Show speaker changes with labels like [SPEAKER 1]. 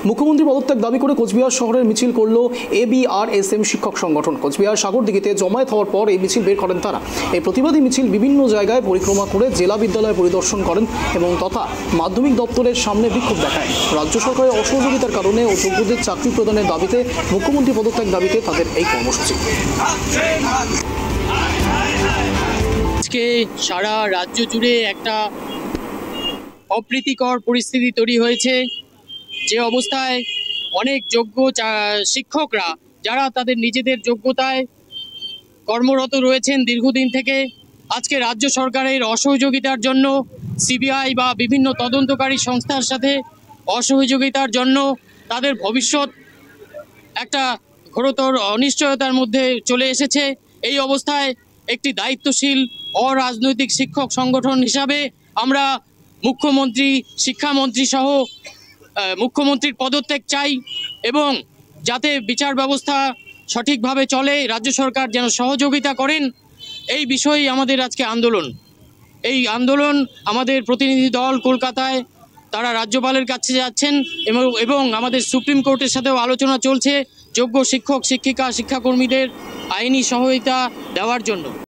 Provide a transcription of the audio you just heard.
[SPEAKER 1] মুখ্যমন্ত্রী পদত্যাগ দাবি করে কোচবিহার শহরের মিছিল করল ABRSM শিক্ষক সংগঠন। কোচবিহার সাগরদিঘিতে জমায়েত হওয়ার পর এই মিছিল বের করেন তারা। এই প্রতিবাদী মিছিল বিভিন্ন জায়গায় পরিক্রমা করে জেলা বিদ্যালয় পরিদর্শন করেন এবং তথা মাধ্যমিক দপ্তরের সামনে বিক্ষোভ দেখায়। রাজ্য সরকারের অসহযোগিতার কারণে ও যোগ্যদের চাকরি প্রদানের দাবিতে মুখ্যমন্ত্রী পদত্যাগ দাবিতে তাদের এই কর্মসূচি।
[SPEAKER 2] আজকে সারা রাজ্য জুড়ে একটা অপ্রীতিকর পরিস্থিতি তৈরি হয়েছে, যে অবস্থায় অনেক যোগ্য শিক্ষকরা যারা তাদের নিজেদের যোগ্যতায় কর্মরত রয়েছেন দীর্ঘদিন থেকে, আজকে রাজ্য সরকারের অসহযোগিতার জন্য, CBI বা বিভিন্ন তদন্তকারী সংস্থার সাথে অসহযোগিতার জন্য তাদের ভবিষ্যৎ একটা ঘোরতর অনিশ্চয়তার মধ্যে চলে এসেছে। এই অবস্থায় একটি দায়িত্বশীল অরাজনৈতিক শিক্ষক সংগঠন হিসাবে আমরা মুখ্যমন্ত্রী, শিক্ষামন্ত্রী সহ মুখ্যমন্ত্রীর পদত্যাগ চাই এবং যাতে বিচার ব্যবস্থা সঠিকভাবে চলে, রাজ্য সরকার যেন সহযোগিতা করেন, এই বিষয়েই আমাদের আজকে আন্দোলন। এই আন্দোলন আমাদের প্রতিনিধি দল কলকাতায় তারা রাজ্যপালের কাছে যাচ্ছেন এবং আমাদের সুপ্রিম কোর্টের সাথেও আলোচনা চলছে যোগ্য শিক্ষক, শিক্ষিকা, শিক্ষাকর্মীদের আইনি সহায়তা দেওয়ার জন্য।